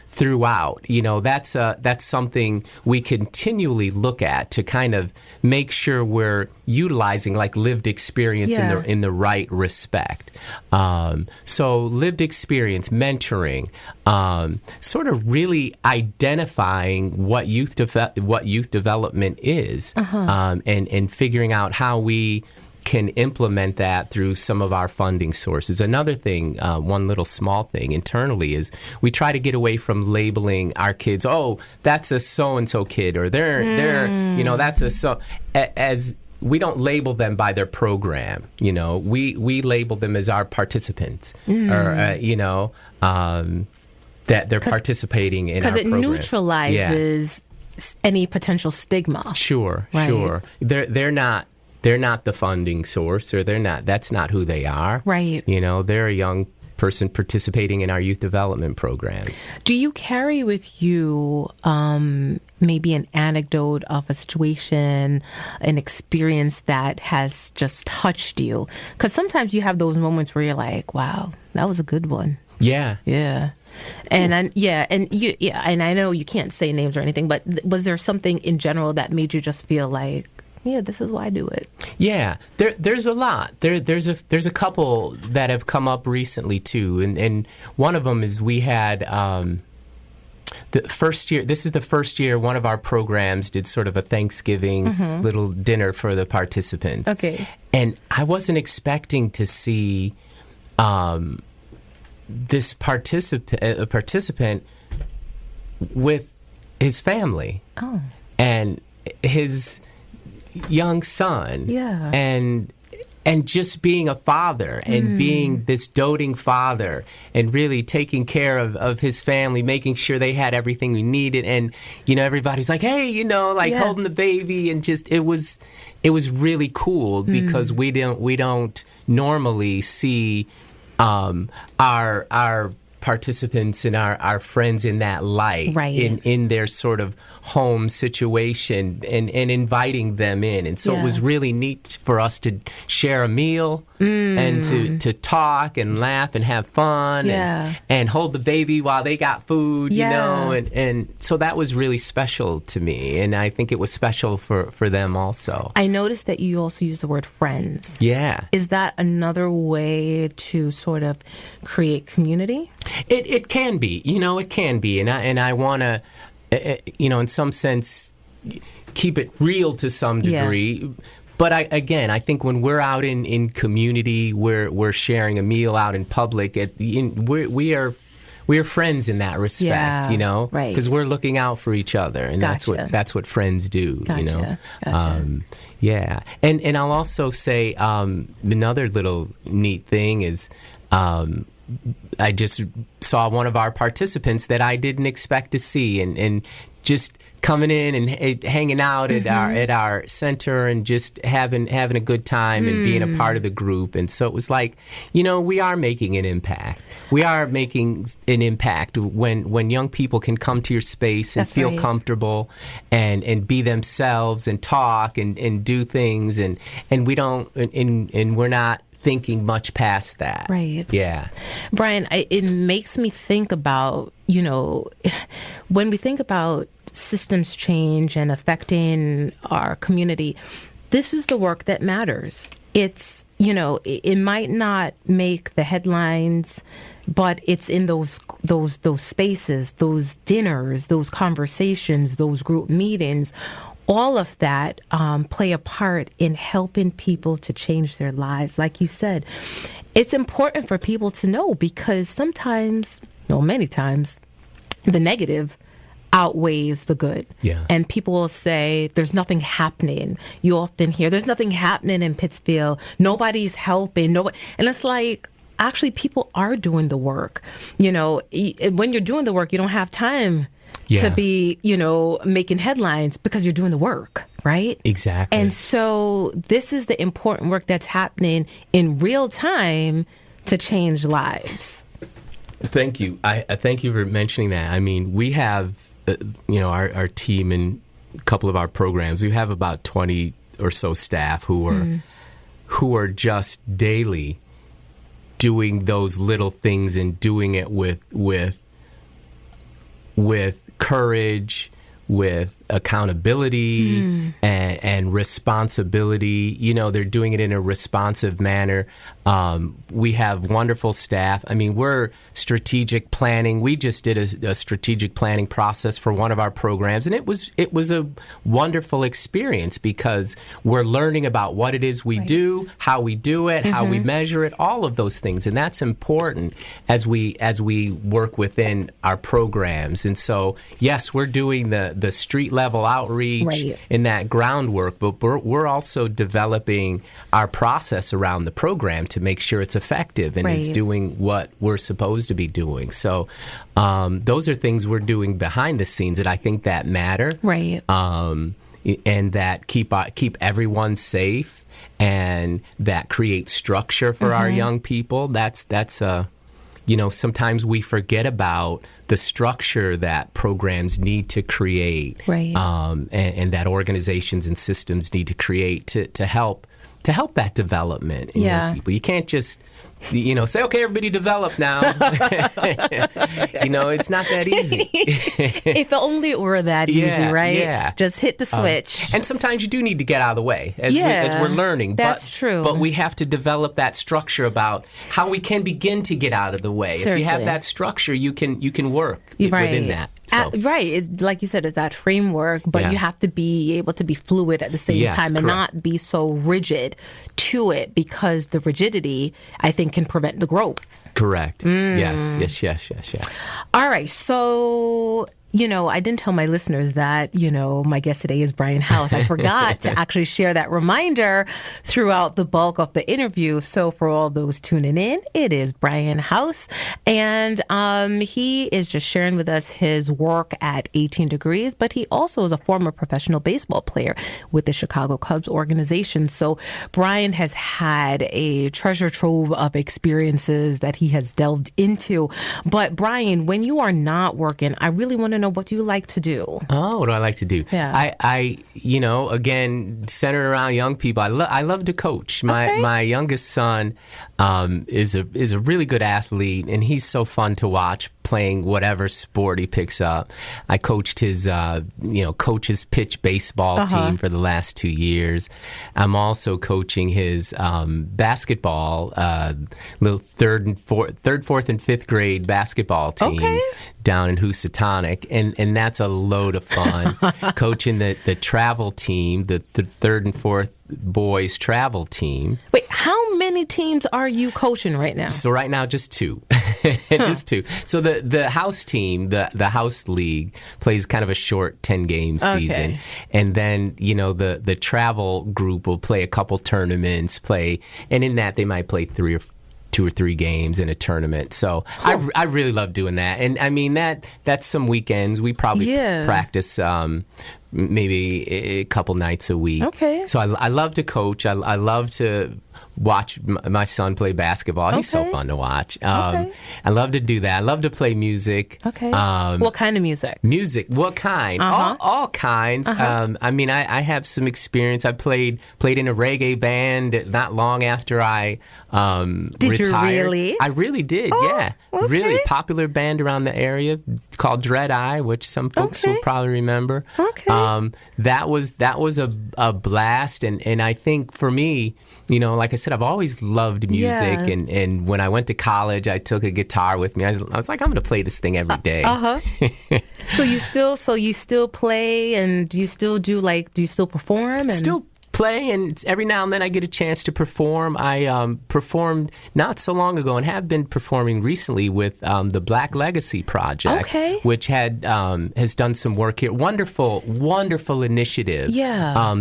C: throughout. That's something we continually look at to kind of make sure we're utilizing like lived experience in the right respect. So lived experience, mentoring, sort of really identifying what youth development is, and figuring out how we can implement that through some of our funding sources. Another thing, one little small thing internally is we try to get away from labeling our kids, oh, that's a so-and-so kid, or they're that's a so, as we don't label them by their program. We label them as our participants, or that they're participating in our program.
B: Because it neutralizes any potential stigma.
C: Sure. They're not the funding source, or that's not who they are.
B: Right.
C: They're a young person participating in our youth development programs.
B: Do you carry with you maybe an anecdote of a situation, an experience that has just touched you? Because sometimes you have those moments where you're like, wow, that was a good one.
C: Yeah.
B: And I know you can't say names or anything, but was there something in general that made you just feel like, yeah, this is why I do it? Yeah,
C: there's a lot. There's a couple that have come up recently too, and one of them is we had the first year. This is the first year one of our programs did sort of a Thanksgiving little dinner for the participants.
B: Okay,
C: and I wasn't expecting to see this participant with his family and his young son, and just being a father and being this doting father and really taking care of his family, making sure they had everything we needed, and everybody's like, hey, holding the baby, and just it was really cool because we don't normally see our participants and our friends in that light, in their sort of home situation, and inviting them in. And so it was really neat for us to share a meal and to talk and laugh and have fun and hold the baby while they got food, you know, and so that was really special to me, and I think it was special for them also.
B: I noticed that you also use the word friends.
C: Yeah.
B: Is that another way to sort of create community?
C: It can be, you know, it can be, and I want to, you know, in some sense, keep it real to some degree. Yeah. But I think when we're out in community, we're sharing a meal out in public. We are friends in that respect, you know, right? Because we're looking out for each other, and that's what friends do, you know. Yeah, and I'll also say another little neat thing is. I just saw one of our participants that I didn't expect to see, and just coming in and hanging out at our center and just having a good time and being a part of the group. And so it was like, you know, we are making an impact. We are making an impact when young people can come to your space and feel comfortable and be themselves and talk and do things, and we don't and we're not thinking much past that.
B: Right.
C: Yeah.
B: Bryan, it makes me think about, you know, when we think about systems change and affecting our community, this is the work that matters. It's, you know, it might not make the headlines, but it's in those spaces, those dinners, those conversations, those group meetings. All of that play a part in helping people to change their lives. Like you said, it's important for people to know, because sometimes, many times, the negative outweighs the good. Yeah. And people will say, there's nothing happening. You often hear, there's nothing happening in Pittsfield. Nobody's helping. Nobody. And it's like, actually, people are doing the work. You know, when you're doing the work, you don't have time to be, you know, making headlines, because you're doing the work, right?
C: Exactly.
B: And so this is the important work that's happening in real time to change lives.
C: Thank you. I thank you for mentioning that. I mean, we have, you know, our team and a couple of our programs, we have about 20 or so staff who are just daily doing those little things and doing it with courage, with accountability and responsibility. You know, they're doing it in a responsive manner. We have wonderful staff. I mean, we're strategic planning. We just did a strategic planning process for one of our programs, and it was a wonderful experience, because we're learning about what it is we do, how we do it, how we measure it, all of those things, and that's important as we work within our programs. And so, yes, we're doing the street level outreach in that groundwork, but we're also developing our process around the program to make sure it's effective and is doing what we're supposed to be doing. So those are things we're doing behind the scenes that I think that matter, and that keep everyone safe, and that create structure for our young people. That's you know, sometimes we forget about the structure that programs need to create, and that organizations and systems need to create to help that development in young people. You can't just, you know, say, okay, everybody develop now. You know, it's not that easy.
B: If only it were that easy, right?
C: Yeah.
B: Just hit the switch.
C: And sometimes you do need to get out of the way as we're learning.
B: That's true.
C: But we have to develop that structure about how we can begin to get out of the way. Seriously. If you have that structure, you can work within that. So.
B: It's, like you said, it's that framework, but you have to be able to be fluid at the same time and not be so rigid to it, because the rigidity, I think, can prevent the growth.
C: Correct. Yes.
B: All right. So, you know, I didn't tell my listeners that, you know, my guest today is Bryan House. I forgot to actually share that reminder throughout the bulk of the interview. So for all those tuning in, it is Bryan House. And he is just sharing with us his work at 18 Degrees, but he also is a former professional baseball player with the Chicago Cubs organization. So Bryan has had a treasure trove of experiences that he has delved into. But Bryan, when you are not working, I really want to know, what do you like to do?
C: Oh, what do I like to do?
B: Yeah.
C: I again, centered around young people. I love to coach. My youngest son is a really good athlete, and he's so fun to watch playing whatever sport he picks up. I coached his coach's pitch baseball team for the last 2 years. I'm also coaching his basketball, little third, fourth, and fifth grade basketball team down in Housatonic, and that's a load of fun. Coaching the travel team, the third and fourth boys travel team.
B: Wait, how many teams are you coaching right now?
C: So right now, just two. Just two. So the house team, the house league, plays kind of a short 10-game season. And then, the travel group will play a couple tournaments, and in that they might play 2 or 3 games in a tournament. So I really love doing that. And I mean, that's some weekends. We probably practice maybe a couple nights a week. Okay. So I love to coach. I love to watch my son play basketball. He's so fun to watch. I love to do that. I love to play music.
B: Okay. What kind of music?
C: Music. What kind? All kinds. I mean, I have some experience. I played in a reggae band not long after I retired.
B: Did you really?
C: I really did, yeah.
B: Okay.
C: Really popular band around the area called Dread Eye, which some folks will probably remember.
B: Okay.
C: That was a blast, and I think for me, like I said, I've always loved music, and when I went to college, I took a guitar with me. I was like, I'm going to play this thing every day.
B: So you still play, and do you still perform? And
C: Still play, and every now and then I get a chance to perform. I performed not so long ago and have been performing recently with the Black Legacy Project, which has done some work here. Wonderful initiative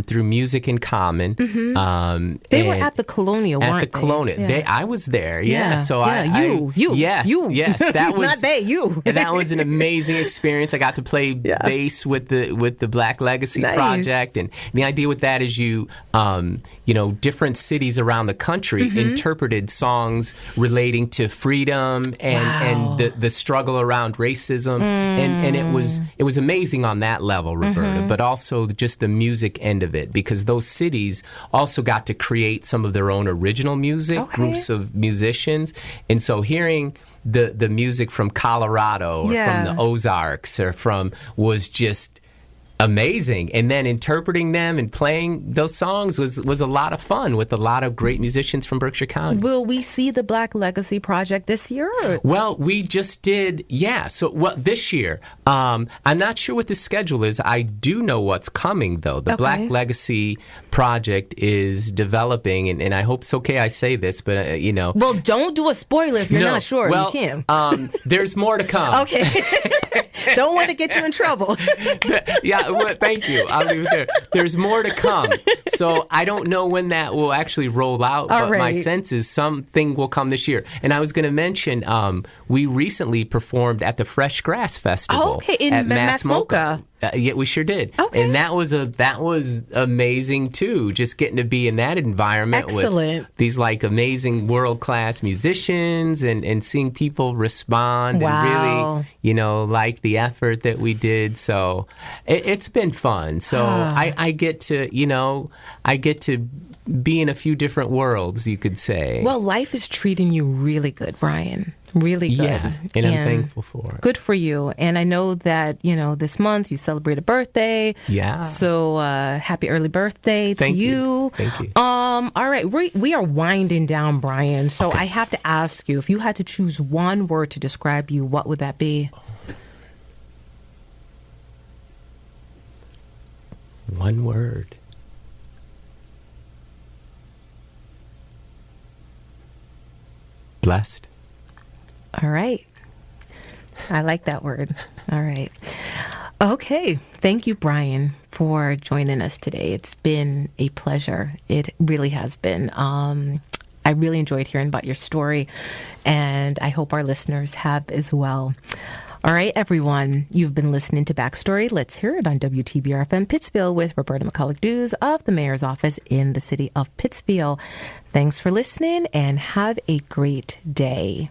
C: through Music in Common.
B: They were at the Colonial, weren't they?
C: At the Colonial. I was there, So
B: Yes,
C: that was
B: not they, you.
C: That was an amazing experience. I got to play bass with the Black Legacy Project, and the idea with that is different cities around the country interpreted songs relating to freedom and the struggle around racism, and it was amazing on that level, Roberta, but also just the music end of it, because those cities also got to create some of their own original music, groups of musicians, and so hearing the music from Colorado or from the Ozarks was just amazing, and then interpreting them and playing those songs was a lot of fun with a lot of great musicians from Berkshire County.
B: Will we see the Black Legacy Project this year?
C: Well, we just did, So, this year, I'm not sure what the schedule is. I do know what's coming, though. The Black Legacy Project is developing, and I hope it's okay I say this, but
B: Well, don't do a spoiler if you're not sure.
C: Well,
B: you can.
C: There's more to come.
B: Okay. Don't want to get you in trouble.
C: Well, thank you. I'll leave it there. There's more to come. So I don't know when that will actually roll out, but my sense is something will come this year. And I was going to mention, we recently performed at the Fresh Grass Festival
B: in Massamoka.
C: Yeah, we sure did.
B: Okay.
C: And that was amazing too, just getting to be in that environment with these amazing world-class musicians and seeing people respond and really, like the effort that we did. So it's been fun. So I get to be in a few different worlds, you could say.
B: Well, life is treating you really good, Bryan. Really good.
C: Yeah, and I'm thankful for it.
B: Good for you. And I know that, this month you celebrate a birthday.
C: Yeah.
B: So happy early birthday to you.
C: Thank you.
B: All right. We are winding down, Bryan. So I have to ask you, if you had to choose one word to describe you, what would that be?
C: One word. Blessed.
B: All right. I like that word. All right. Okay. Thank you, Bryan, for joining us today. It's been a pleasure. It really has been. I really enjoyed hearing about your story, and I hope our listeners have as well. All right, everyone, you've been listening to Backstory. Let's hear it on WTBR-FM Pittsfield with Roberta McCulloch-Dews of the Mayor's Office in the city of Pittsfield. Thanks for listening, and have a great day.